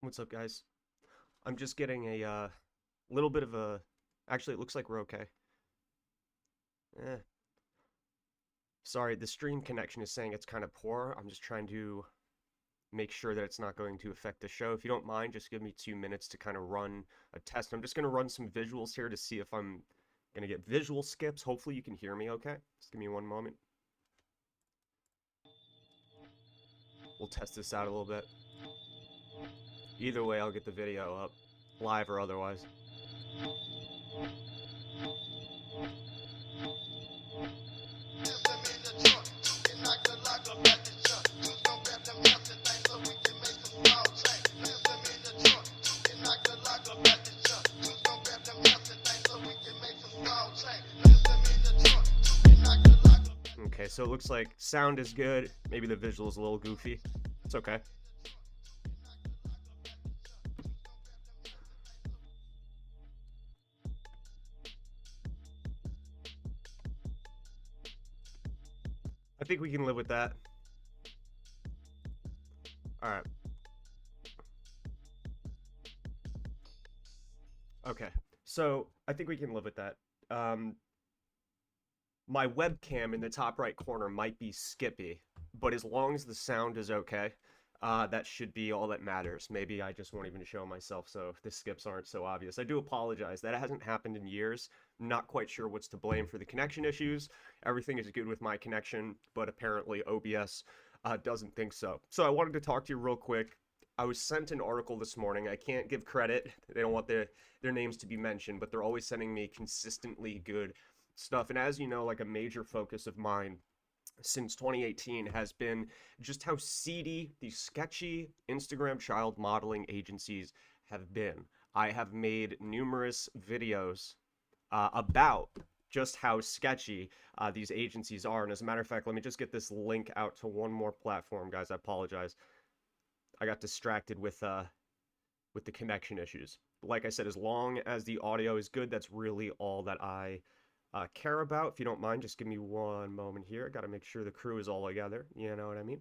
What's up, guys? I'm just getting a little bit of a. Actually, it looks like we're okay. Eh, sorry, the stream connection is saying it's kind of poor. I'm just trying to make sure that it's not going to affect the show. If you don't mind, just give me 2 minutes to kind of run a test. I'm just going to run some visuals here to see if I'm going to get visual skips. Hopefully, you can hear me okay. Just give me one moment. We'll test this out a little bit. Either way, I'll get the video up, live or otherwise. Okay, so it looks like sound is good. Maybe the visual is a little goofy. It's okay. I think we can live with that. All right. Okay. So I think we can live with that. Um, my webcam in the top right corner might be skippy, but as long as the sound is okay, that should be all that matters. Maybe I just won't even show myself, so the skips aren't so obvious. I do apologize. That hasn't happened in years. Not quite sure what's to blame for the connection issues. Everything is good with my connection, but apparently OBS doesn't think so. So I wanted to talk to you real quick. I was sent an article this morning. I can't give credit. They don't want their names to be mentioned, but they're always sending me consistently good stuff. And as you know, like a major focus of mine since 2018 has been just how seedy these sketchy Instagram child modeling agencies have been. I have made numerous videos about just how sketchy these agencies are. And as a matter of fact, let me just get this link out to one more platform, guys. I apologize. I got distracted with the connection issues. Like I said, as long as the audio is good, that's really all that I care about. If you don't mind, just give me one moment here. I got to make sure the crew is all together. You know what I mean?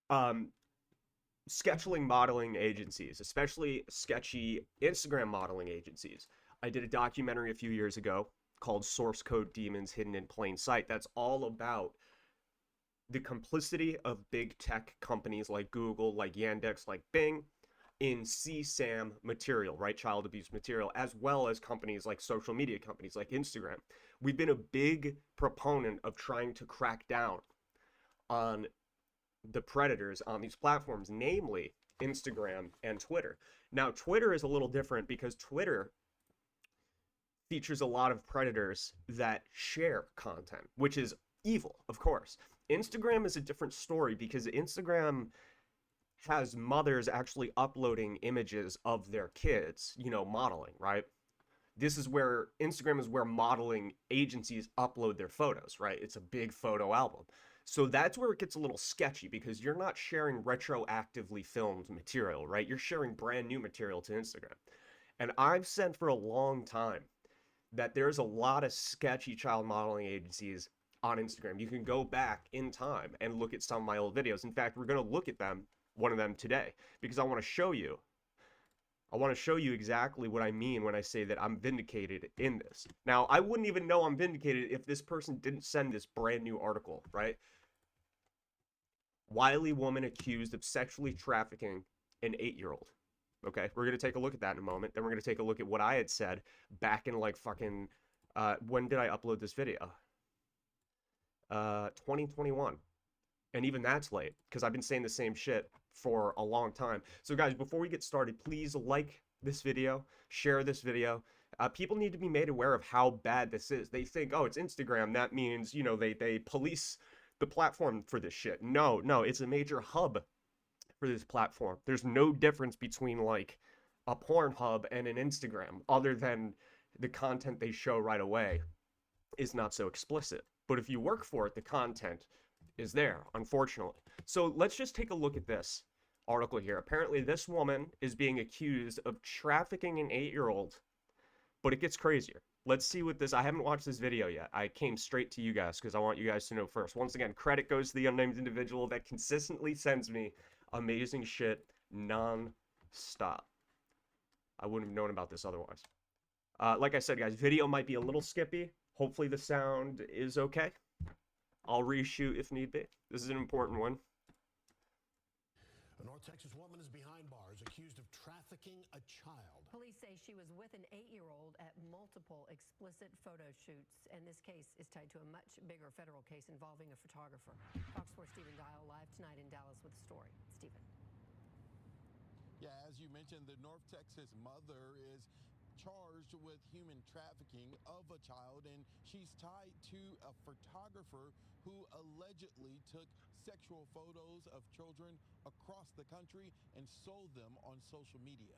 Um, Scheduling modeling agencies, especially sketchy Instagram modeling agencies. I did a documentary a few years ago called Source Code Demons Hidden in Plain Sight. That's all about the complicity of big tech companies like Google, like Yandex, like Bing in CSAM material, right? Child abuse material, as well as companies like social media companies like Instagram. We've been a big proponent of trying to crack down on the predators on these platforms, namely Instagram and Twitter. Now, Twitter is a little different because Twitter features a lot of predators that share content, which is evil, of course. Instagram is a different story because Instagram has mothers actually uploading images of their kids, modeling, right? This is where Instagram is where modeling agencies upload their photos, right? It's a big photo album. So that's where it gets a little sketchy because you're not sharing retroactively filmed material, right? You're sharing brand new material to Instagram. And I've said for a long time that there's a lot of sketchy child modeling agencies on Instagram. You can go back in time and look at some of my old videos. In fact, we're going to look at one of them today, because I want to show you. I want to show you exactly what I mean when I say that I'm vindicated in this. Now, I wouldn't even know I'm vindicated if this person didn't send this brand new article, right? Wily woman accused of sexually trafficking an 8-year-old. Okay, we're going to take a look at that in a moment. Then we're going to take a look at what I had said back in like fucking, when did I upload this video? 2021. And even that's late because I've been saying the same shit for a long time. So guys, before we get started, please like this video, share this video. People need to be made aware of how bad this is. They think, oh, it's Instagram. That means, they police the platform for this shit. No, it's a major hub for this platform. There's no difference between like a Pornhub and an Instagram other than the content they show right away is not so explicit. But if you work for it, the content is there, unfortunately. So let's just take a look at this article here. Apparently, this woman is being accused of trafficking an 8-year-old, but it gets crazier. Let's see what this. I haven't watched this video yet. I came straight to you guys because I want you guys to know first. Once again, credit goes to the unnamed individual that consistently sends me Amazing shit, non-stop. I wouldn't have known about this otherwise. Like I said, guys, video might be a little skippy. Hopefully the sound is okay. I'll reshoot if need be. This is an important one. A North Texas woman is behind bars accused of trafficking a child. Police say she was with an 8-year-old at multiple explicit photo shoots, and this case is tied to a much bigger federal case involving a photographer. Fox 4 Stephen Dial live tonight in Dallas with the story. Stephen. Yeah, as you mentioned, the North Texas mother is charged with human trafficking of a child, and she's tied to a photographer who allegedly took sexual photos of children across the country and sold them on social media.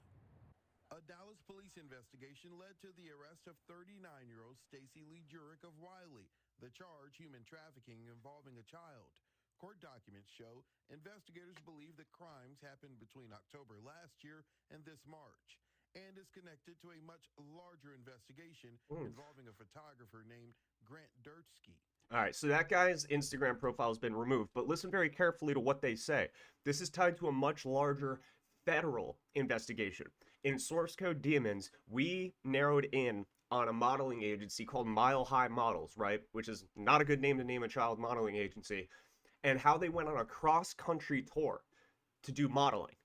A Dallas police investigation led to the arrest of 39-year-old Stacy Lee Jurek of Wiley. The charge, human trafficking involving a child. Court documents show investigators believe the crimes happened between October last year and this March, and is connected to a much larger investigation involving a photographer named Grant Durtsky. All right, so that guy's Instagram profile has been removed, but listen very carefully to what they say. This is tied to a much larger federal investigation. In Source Code Demons, we narrowed in on a modeling agency called Mile High Models, right? Which is not a good name to name a child modeling agency, and how they went on a cross-country tour to do modeling.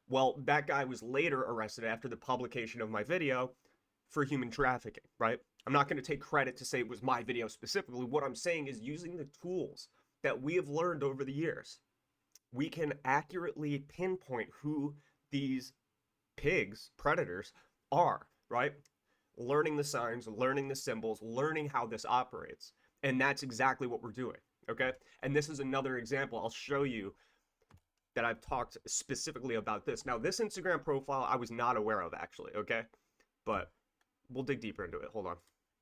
Well, that guy was later arrested after the publication of my video for human trafficking, right? I'm not going to take credit to say it was my video specifically. What I'm saying is using the tools that we have learned over the years, we can accurately pinpoint who these pigs, predators, are, right? Learning the signs, learning the symbols, learning how this operates. And that's exactly what we're doing, okay? And this is another example. I'll show you that I've talked specifically about this. Now, this Instagram profile I was not aware of, actually, okay? But we'll dig deeper into it. Hold on.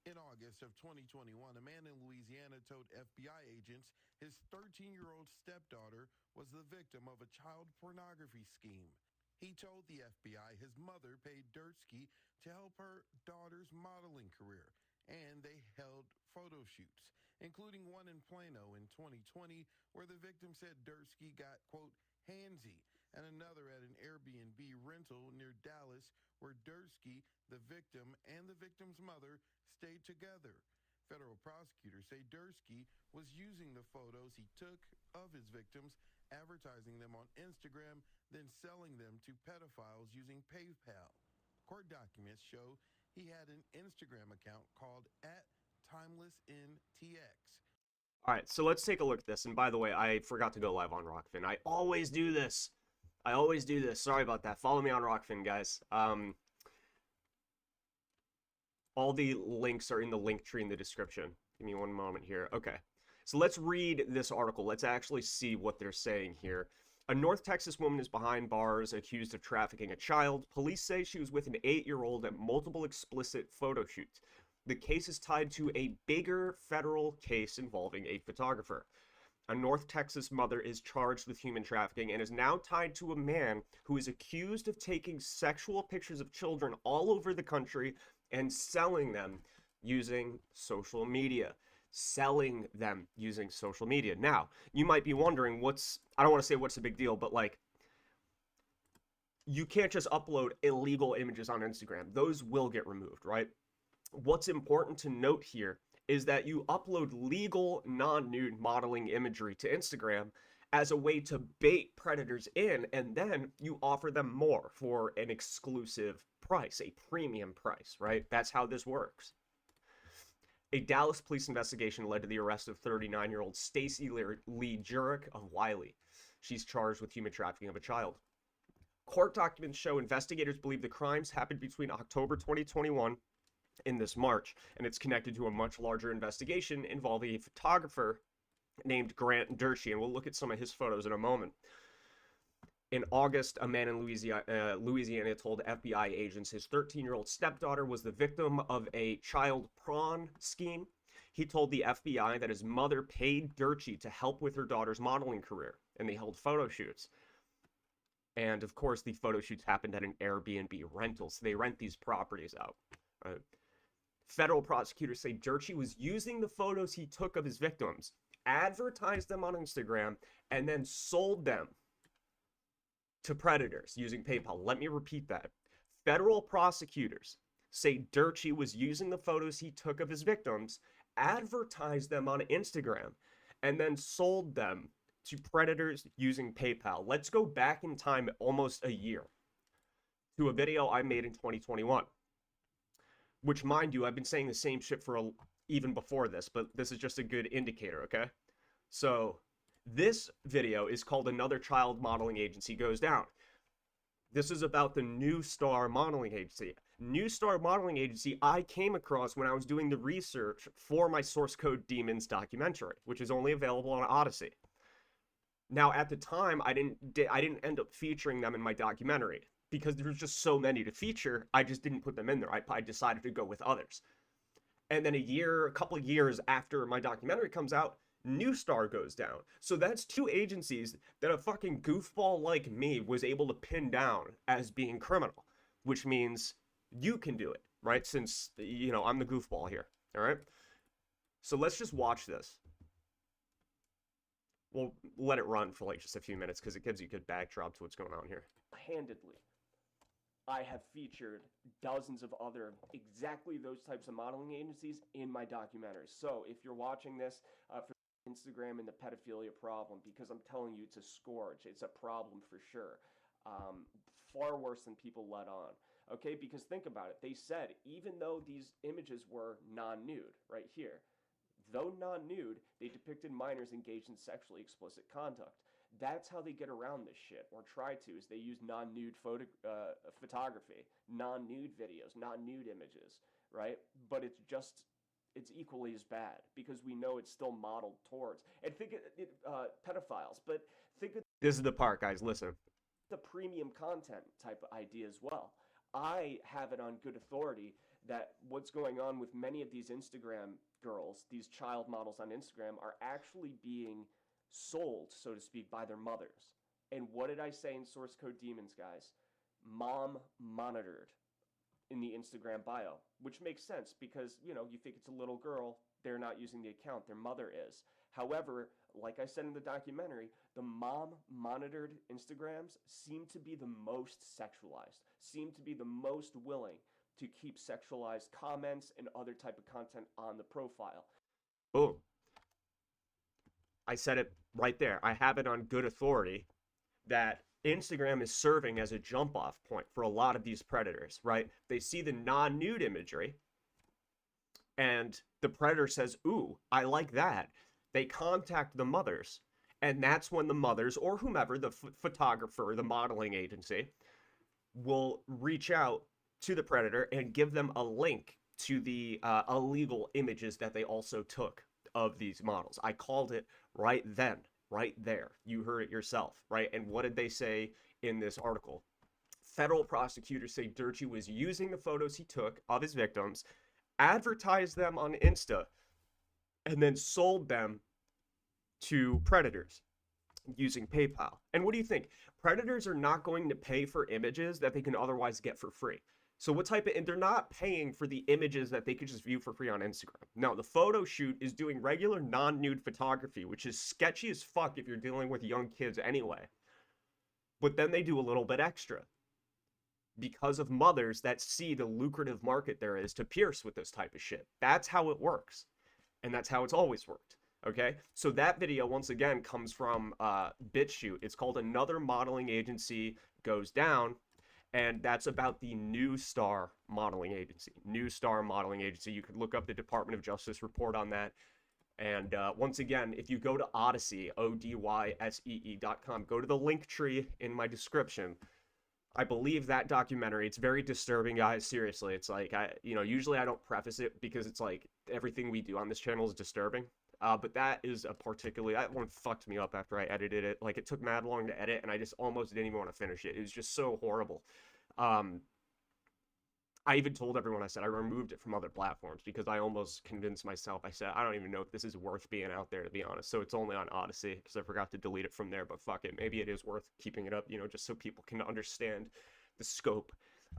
In August of 2021, a man in Louisiana told FBI agents his 13-year-old stepdaughter was the victim of a child pornography scheme. He told the FBI his mother paid Durtsky to help her daughter's modeling career, and they held photo shoots, including one in Plano in 2020 where the victim said Durtsky got, quote, handsy, and another at an Airbnb rental near Dallas where Durtsky, the victim, and the victim's mother stayed together. Federal prosecutors say Durtsky was using the photos he took of his victims, advertising them on Instagram, then selling them to pedophiles using PayPal. Court documents show he had an Instagram account called @TimelessNTX. All right, so let's take a look at this. And by the way, I forgot to go live on Rockfin. I always do this. Sorry about that. Follow me on Rockfin, guys. All the links are in the link tree in the description. Give me one moment here. Okay, so let's read this article. Let's actually see what they're saying here. A North Texas woman is behind bars accused of trafficking a child. Police say she was with an 8-year-old at multiple explicit photo shoots. The case is tied to a bigger federal case involving a photographer. A North Texas mother is charged with human trafficking and is now tied to a man who is accused of taking sexual pictures of children all over the country and selling them using social media. Now, you might be wondering I don't want to say what's the big deal, but like, you can't just upload illegal images on Instagram. Those will get removed, right? What's important to note here is that you upload legal non-nude modeling imagery to Instagram as a way to bait predators in, and then you offer them more for an exclusive price, a premium price, right? That's how this works. A Dallas police investigation led to the arrest of 39-year-old Stacy Lee Jurek of Wiley. She's charged with human trafficking of a child. Court documents show investigators believe the crimes happened between October 2021 in this March, and it's connected to a much larger investigation involving a photographer named Grant Durtsky, and we'll look at some of his photos in a moment. In August, a man in Louisiana told FBI agents his 13-year-old stepdaughter was the victim of a child prawn scheme. He told the FBI that his mother paid Durtsky to help with her daughter's modeling career, and they held photo shoots. And of course, the photo shoots happened at an Airbnb rental, so they rent these properties out. Federal prosecutors say Durtsky was using the photos he took of his victims, advertised them on Instagram, and then sold them to predators using PayPal. Let me repeat that. Federal prosecutors say Durchi was using the photos he took of his victims, advertised them on Instagram, and then sold them to predators using PayPal. Let's go back in time almost a year to a video I made in 2021, which, mind you, I've been saying the same shit for even before this, but this is just a good indicator, okay? So this video is called Another Child Modeling Agency Goes Down. This is about the New Star Modeling Agency. New Star Modeling Agency I came across when I was doing the research for my Source Code Demons documentary, which is only available on Odyssey. Now, at the time, I didn't end up featuring them in my documentary because there was just so many to feature. I just didn't put them in there. I decided to go with others. And then a couple of years after my documentary comes out, New Star goes down. So that's two agencies that a fucking goofball like me was able to pin down as being criminal, which means you can do it, right? Since, you know, I'm the goofball here, all right? So let's just watch this. We'll let it run for like just a few minutes because it gives you a good backdrop to what's going on here. Handedly, I have featured dozens of other exactly those types of modeling agencies in my documentaries. So if you're watching this for Instagram and the pedophilia problem, because I'm telling you, it's a scourge. It's a problem for sure. Far worse than people let on. Okay, because think about it. They said even though these images were non-nude, right here, though non-nude, they depicted minors engaged in sexually explicit conduct. That's how they get around this shit, or try to, is they use non-nude photography, non-nude videos, non-nude images, right? But it's equally as bad, because we know it's still modeled towards, and think pedophiles, but think of... This is the part, guys, listen. The premium content type of idea as well. I have it on good authority that what's going on with many of these Instagram girls, these child models on Instagram, are actually being sold, so to speak, by their mothers. And what did I say in Source Code Demons, guys? Mom monitored in the Instagram bio, which makes sense because, you know, you think it's a little girl, they're not using the account, their mother is. However, like I said in the documentary, the mom monitored Instagrams seem to be the most sexualized, seem to be the most willing to keep sexualized comments and other type of content on the profile. Boom. I said it right there. I have it on good authority that Instagram is serving as a jump-off point for a lot of these predators, right? They see the non-nude imagery, and the predator says, ooh, I like that. They contact the mothers, and that's when the mothers, or whomever, the photographer, the modeling agency, will reach out to the predator and give them a link to the illegal images that they also took of these models. I called it right then, right there. You heard it yourself, right? And what did they say in this article? Federal prosecutors say Durchi was using the photos he took of his victims, advertised them on Insta, and then sold them to predators using PayPal. And what do you think? Predators are not going to pay for images that they can otherwise get for free. So what type of, and they're not paying for the images that they could just view for free on Instagram. No, the photo shoot is doing regular non-nude photography, which is sketchy as fuck if you're dealing with young kids anyway. But then they do a little bit extra because of mothers that see the lucrative market there is to pierce with this type of shit. That's how it works. And that's how it's always worked. Okay? So that video, once again, comes from BitChute. It's called Another Modeling Agency Goes Down. And that's about the New Star Modeling Agency. New Star Modeling Agency. You could look up the Department of Justice report on that. And once again, if you go to Odyssey, ODYSEE.com, go to the link tree in my description. I believe that documentary, it's very disturbing, guys. Seriously, it's like, usually I don't preface it because it's like everything we do on this channel is disturbing. But that is that one fucked me up after I edited it. Like, it took mad long to edit, and I just almost didn't even want to finish it. It was just so horrible. I even told everyone, I said I removed it from other platforms because I almost convinced myself. I said, I don't even know if this is worth being out there, to be honest. So it's only on Odyssey because I forgot to delete it from there, but fuck it. Maybe it is worth keeping it up, just so people can understand the scope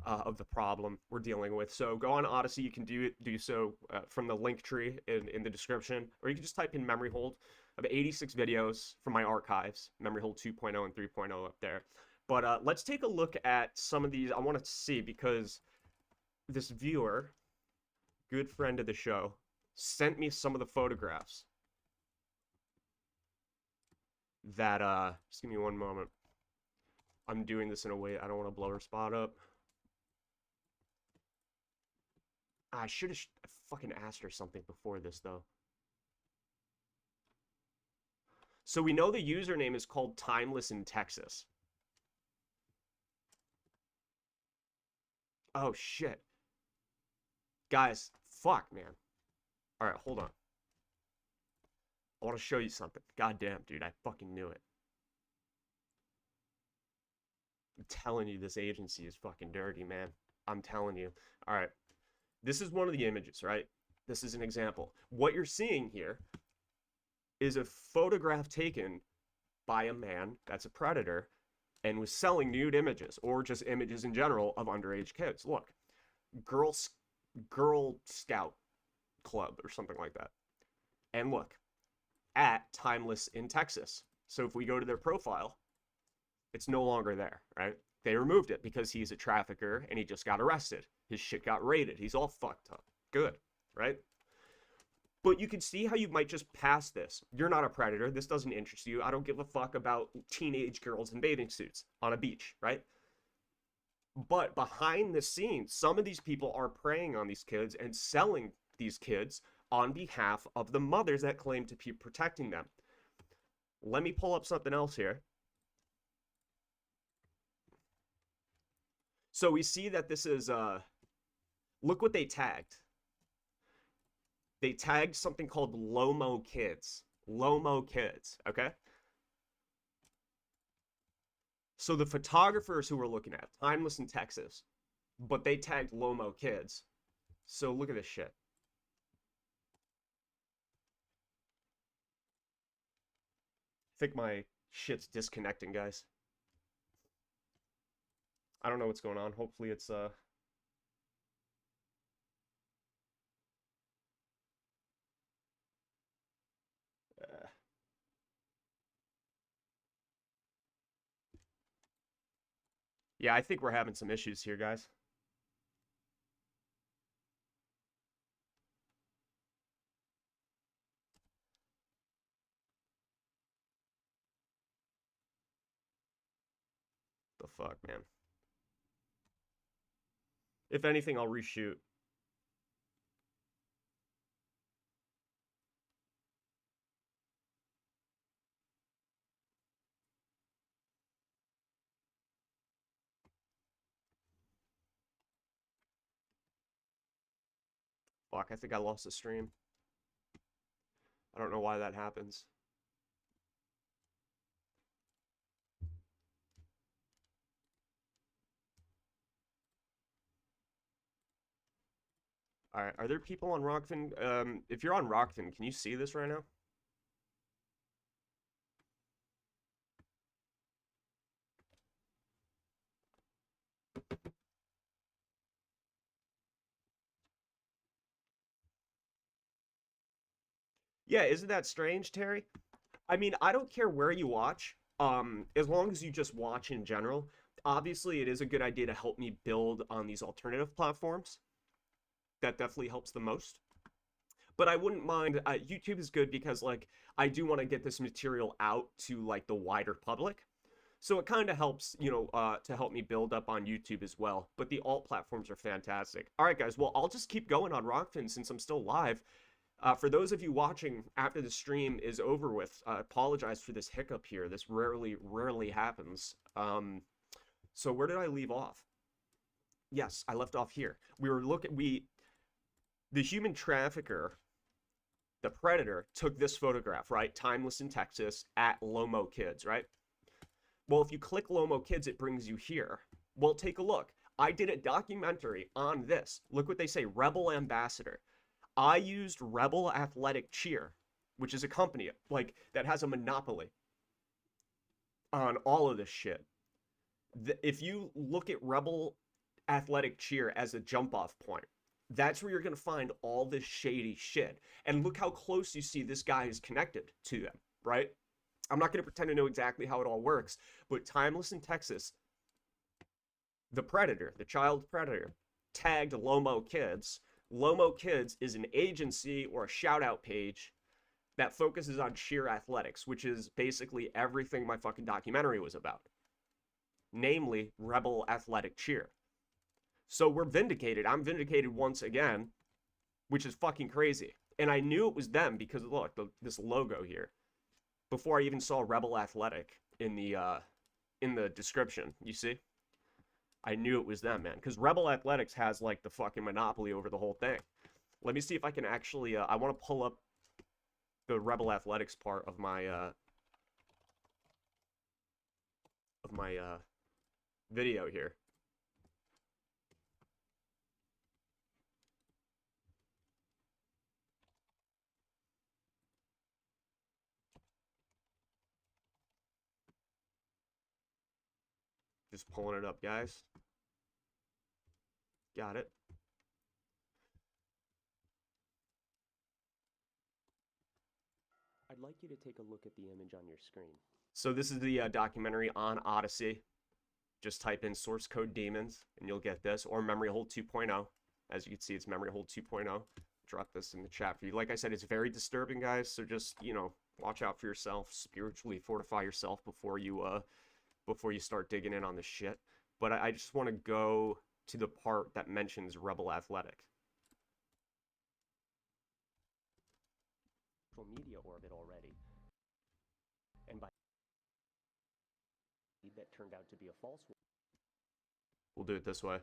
of the problem we're dealing with. So go on Odyssey. You can do so from the link tree in the description, or you can just type in memory hold. I have 86 videos from my archives, memory hold 2.0 and 3.0 up there. But let's take a look at some of these. I want to see because this viewer, good friend of the show, sent me some of the photographs that, just give me one moment. I'm doing this in a way I don't want to blow her spot up. I should have fucking asked her something before this, though. So we know the username is called Timeless in Texas. Oh, shit. Guys, fuck, man. Alright, hold on. I want to show you something. Goddamn, dude, I fucking knew it. I'm telling you, this agency is fucking dirty, man. I'm telling you. Alright. This is one of the images, right? This is an example. What you're seeing here is a photograph taken by a man that's a predator and was selling nude images or just images in general of underage kids. Look, Girl Scout Club or something like that. And look, at Timeless in Texas. So if we go to their profile, it's no longer there, right? They removed it because he's a trafficker and he just got arrested. His shit got raided. He's all fucked up. Good, right? But you can see how you might just pass this. You're not a predator. This doesn't interest you. I don't give a fuck about teenage girls in bathing suits on a beach, right? But behind the scenes, some of these people are preying on these kids and selling these kids on behalf of the mothers that claim to be protecting them. Let me pull up something else here. So we see that this is, look what they tagged. They tagged something called Lomo Kids. Lomo Kids, okay? So the photographers who we're looking at, Timeless in Texas, but they tagged Lomo Kids. So look at this shit. I think my shit's disconnecting, guys. I don't know what's going on. Hopefully it's, yeah, I think we're having some issues here, guys. The fuck, man. If anything, I'll reshoot. Fuck, I think I lost the stream. I don't know why that happens. Alright, are there people on Rockfin? If you're on Rockfin, can you see this right now? Yeah, isn't that strange, Terry? I mean, I don't care where you watch, as long as you just watch in general. Obviously, it is a good idea to help me build on these alternative platforms. That definitely helps the most. But I wouldn't mind, YouTube is good because, like, I do want to get this material out to, like, the wider public. So it kind of helps, you know, to help me build up on YouTube as well. But the alt platforms are fantastic. All right, guys, well, I'll just keep going on Rockfin since I'm still live. For those of you watching after the stream is over with, apologize for this hiccup here. This rarely happens. So where did I leave off? Yes, I left off here. The human trafficker, the predator, took this photograph, right? Timeless in Texas at Lomo Kids, right? Well, if you click Lomo Kids, it brings you here. Well, take a look. I did a documentary on this. Look what they say, Rebel Ambassador. I used Rebel Athletic Cheer, which is a company like that has a monopoly on all of this shit. If you look at Rebel Athletic Cheer as a jump off point, that's where you're going to find all this shady shit. And look how close you see this guy is connected to them, right? I'm not going to pretend to know exactly how it all works, but Timeless in Texas the predator, the child predator, tagged Lomo Kids. Lomo Kids is an agency or a shout out page that focuses on cheer athletics, which is basically everything my fucking documentary was about. Namely, rebel athletic cheer. So we're vindicated. I'm vindicated once again, which is fucking crazy. And I knew it was them because look, this logo here. Before I even saw Rebel Athletic in the description, you see? I knew it was them, man. Because Rebel Athletics has like the fucking monopoly over the whole thing. Let me see if I can actually. I want to pull up the Rebel Athletics part of my video here. Just pulling it up, guys. Got it. I'd like you to take a look at the image on your screen. So this is the documentary on Odyssey. Just type in source code demons and you'll get this, or Memory Hold 2.0. As you can see, it's Memory Hold 2.0. Drop this in the chat for you. Like I said, it's very disturbing, guys. So just, you know, watch out for yourself. Spiritually fortify yourself before you start digging in on this shit. But I just want to go to the part that mentions Rebel Athletic. Media orbit already. And by that turned out to be a false one. We'll do it this way.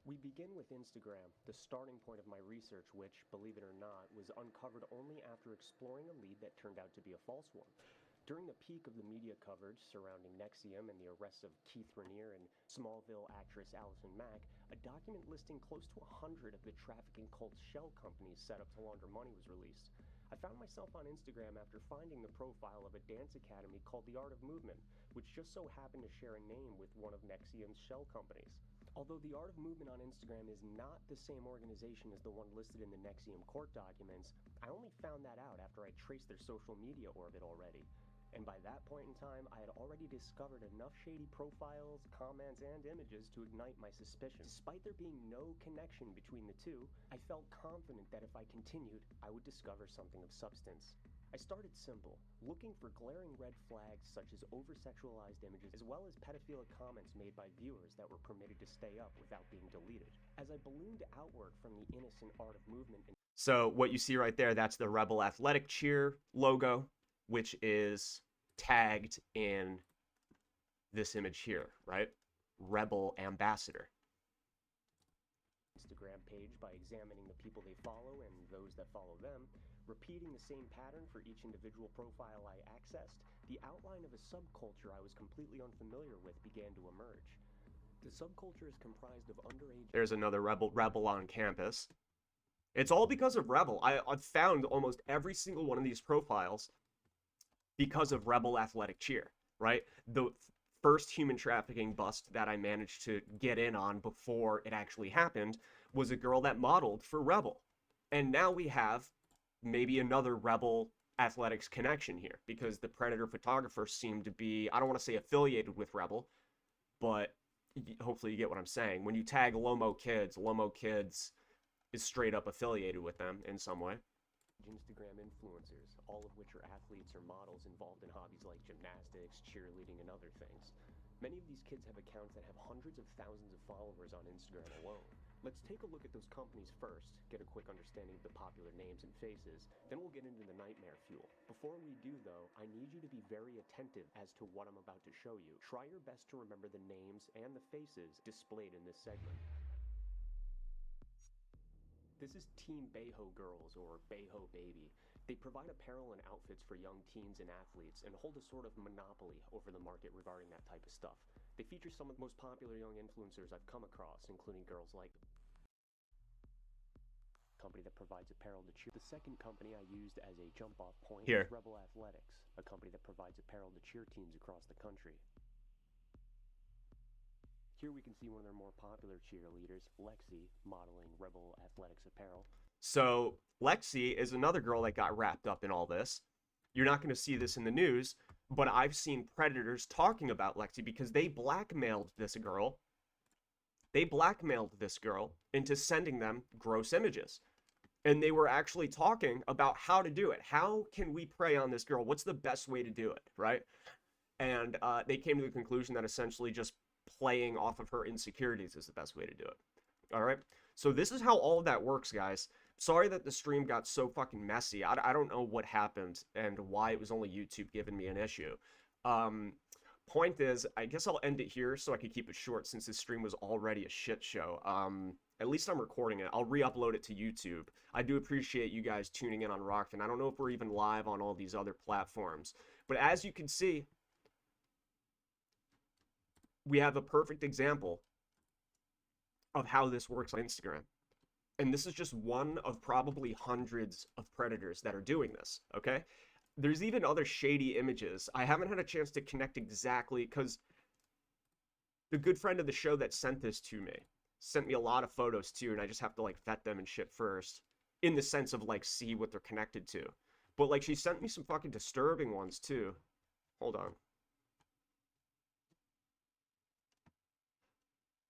We begin with Instagram, the starting point of my research, which, believe it or not, was uncovered only after exploring a lead that turned out to be a false one. During the peak of the media coverage surrounding NXIVM and the arrests of Keith Raniere and Smallville actress Allison Mack, a document listing close to 100 of the trafficking cult's shell companies set up to launder money was released. I found myself on Instagram after finding the profile of a dance academy called The Art of Movement, which just so happened to share a name with one of NXIVM's shell companies. Although The Art of Movement on Instagram is not the same organization as the one listed in the NXIVM court documents, I only found that out after I traced their social media orbit already. And by that point in time, I had already discovered enough shady profiles, comments, and images to ignite my suspicions. Despite there being no connection between the two, I felt confident that if I continued, I would discover something of substance. I started simple, looking for glaring red flags such as over-sexualized images, as well as pedophilic comments made by viewers that were permitted to stay up without being deleted. As I ballooned outward from the innocent Art of Movement... So what you see right there, that's the Rebel Athletic Cheer logo, which is tagged in this image here, right? Rebel Ambassador. Instagram page by examining the people they follow and those that follow them, repeating the same pattern for each individual profile I accessed, the outline of a subculture I was completely unfamiliar with began to emerge. The subculture is comprised of underage... There's another Rebel on campus. It's all because of Rebel. I've found almost every single one of these profiles because of Rebel Athletic Cheer, right? The first human trafficking bust that I managed to get in on before it actually happened was a girl that modeled for Rebel. And now we have maybe another Rebel Athletics connection here because the Predator photographers seem to be, I don't want to say affiliated with Rebel, but hopefully you get what I'm saying. When you tag Lomo Kids is straight up affiliated with them in some way. Instagram influencers, all of which are athletes or models involved in hobbies like gymnastics, cheerleading, and other things. Many of these kids have accounts that have hundreds of thousands of followers on Instagram alone. Let's take a look at those companies first, get a quick understanding of the popular names and faces, then we'll get into the nightmare fuel. Before we do, though, I need you to be very attentive as to what I'm about to show you. Try your best to remember the names and the faces displayed in this segment. This is Team Bayho Girls, or Bayho Baby. They provide apparel and outfits for young teens and athletes, and hold a sort of monopoly over the market regarding that type of stuff. They feature some of the most popular young influencers I've come across, including girls like company that provides apparel to cheer. The second company I used as a jump-off point is Rebel Athletics, a company that provides apparel to cheer teams across the country. Here we can see one of their more popular cheerleaders, Lexi, modeling Rebel Athletics apparel. So Lexi is another girl that got wrapped up in all this. You're not going to see this in the news, but I've seen predators talking about Lexi because they blackmailed this girl. They blackmailed this girl into sending them gross images. And they were actually talking about how to do it. How can we prey on this girl? What's the best way to do it, right? And they came to the conclusion that essentially just playing off of her insecurities is the best way to do it. All right? So this is how all of that works, guys. Sorry that the stream got so fucking messy. I don't know what happened and why it was only YouTube giving me an issue. Point is, I guess I'll end it here so I can keep it short since this stream was already a shit show. At least I'm recording it. I'll re-upload it to YouTube. I do appreciate you guys tuning in on Rockfin. I don't know if we're even live on all these other platforms. But as you can see, we have a perfect example of how this works on Instagram. And this is just one of probably hundreds of predators that are doing this, okay? There's even other shady images. I haven't had a chance to connect exactly because the good friend of the show that sent this to me sent me a lot of photos too, and I just have to like vet them and shit first in the sense of like see what they're connected to. But like she sent me some fucking disturbing ones too. Hold on.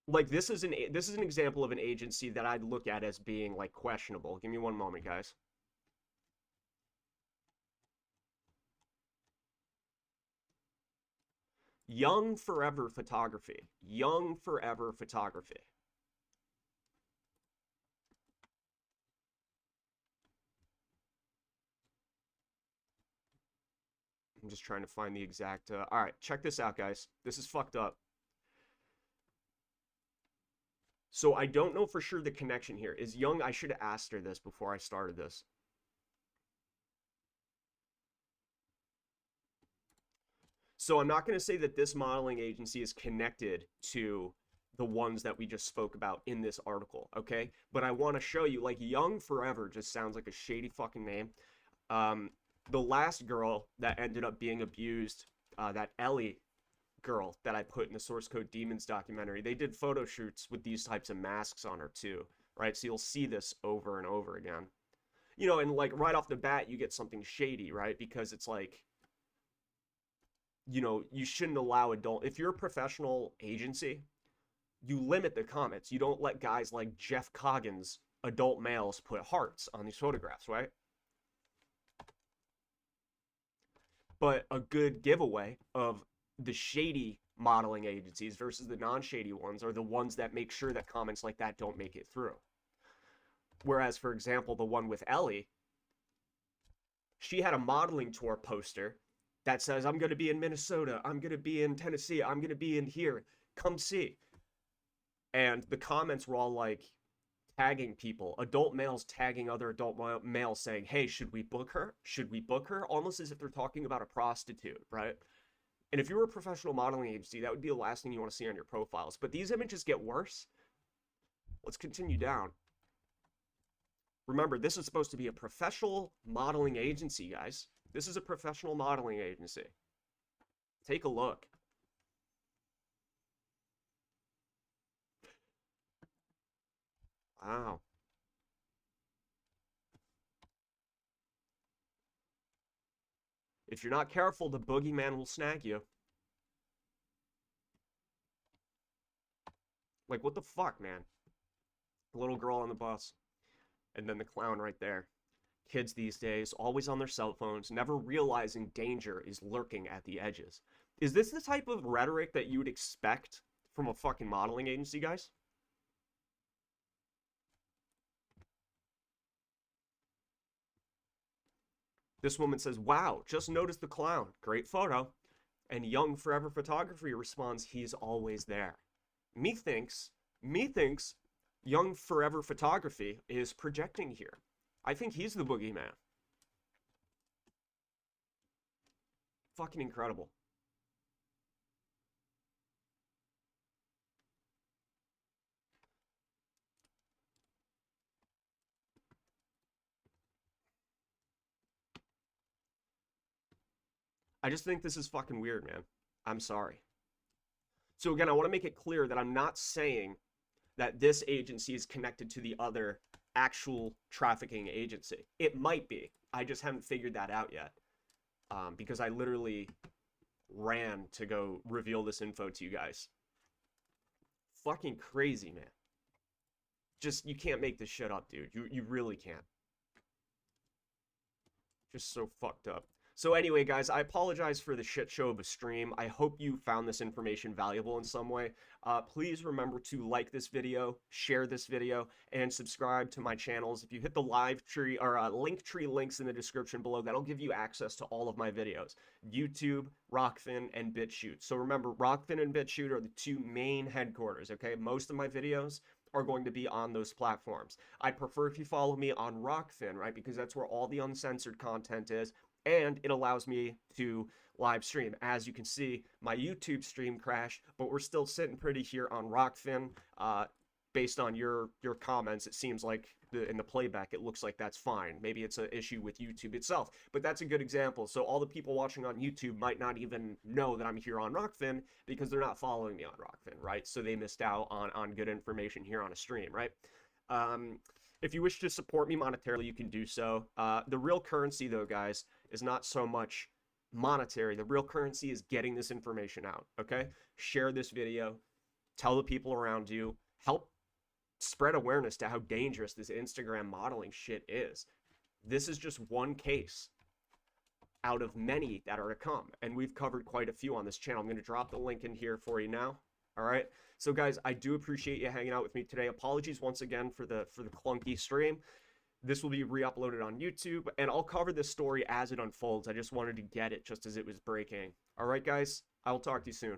Like this is an example of an agency that I'd look at as being like questionable. Give me one moment, guys. Young Forever Photography. Young Forever Photography. I'm just trying to find the exact... all right, check this out, guys. This is fucked up. So I don't know for sure the connection here. Is Young... I should have asked her this before I started this. So I'm not going to say that this modeling agency is connected to the ones that we just spoke about in this article, okay? But I want to show you, like, Young Forever just sounds like a shady fucking name. The last girl that ended up being abused, that Ellie girl that I put in the Source Code Demons documentary, they did photo shoots with these types of masks on her too, right? So you'll see this over and over again. You know, and like right off the bat, you get something shady, right? Because it's like, you know, you shouldn't allow adult... If you're a professional agency, you limit the comments. You don't let guys like Jeff Coggins, adult males, put hearts on these photographs, right? But a good giveaway of the shady modeling agencies versus the non-shady ones are the ones that make sure that comments like that don't make it through. Whereas, for example, the one with Ellie, she had a modeling tour poster that says, I'm going to be in Minnesota, I'm going to be in Tennessee, I'm going to be in here, come see. And the comments were all like tagging people, adult males tagging other adult males saying, hey, should we book her? Should we book her? Almost as if they're talking about a prostitute, right? And if you were a professional modeling agency, that would be the last thing you want to see on your profiles. But these images get worse. Let's continue down. Remember, this is supposed to be a professional modeling agency, guys. This is a professional modeling agency. Take a look. Wow. If you're not careful, the boogeyman will snag you. Like, what the fuck, man? The little girl on the bus. And then the clown right there. Kids these days, always on their cell phones, never realizing danger is lurking at the edges. Is this the type of rhetoric that you would expect from a fucking modeling agency, guys? This woman says, wow, just noticed the clown. Great photo. And Young Forever Photography responds, he's always there. Methinks Young Forever Photography is projecting here. I think he's the boogeyman. Fucking incredible. I just think this is fucking weird, man. I'm sorry. So again, I want to make it clear that I'm not saying that this agency is connected to the other actual trafficking agency. It might be. I just haven't figured that out yet. Because I literally ran to go reveal this info to you guys. Fucking crazy, man. Just, you can't make this shit up, dude. You really can't. Just so fucked up. So anyway, guys, I apologize for the shit show of a stream. I hope you found this information valuable in some way. Please remember to like this video, share this video, and subscribe to my channels. If you hit the live tree or link tree links in the description below, that'll give you access to all of my videos. YouTube, Rokfin, and BitChute. So remember, Rokfin and BitChute are the two main headquarters, okay? Most of my videos are going to be on those platforms. I'd prefer if you follow me on Rokfin, right? Because that's where all the uncensored content is. And it allows me to live stream. As you can see, my YouTube stream crashed, but we're still sitting pretty here on Rokfin. Based on your comments, it seems like in the playback, it looks like that's fine. Maybe it's an issue with YouTube itself, but that's a good example. So all the people watching on YouTube might not even know that I'm here on Rokfin because they're not following me on Rokfin, right? So they missed out on good information here on a stream, right? If you wish to support me monetarily, you can do so. The real currency, though, guys, is not so much monetary. The real currency is getting this information out, okay? Share this video. Tell the people around you. Help spread awareness to how dangerous this Instagram modeling shit is. This is just one case out of many that are to come, and we've covered quite a few on this channel. I'm going to drop the link in here for you now. All right, so guys, I do appreciate you hanging out with me today. Apologies once again for the clunky stream. This will be re-uploaded on YouTube, and I'll cover this story as it unfolds. I just wanted to get it just as it was breaking. All right, guys, I will talk to you soon.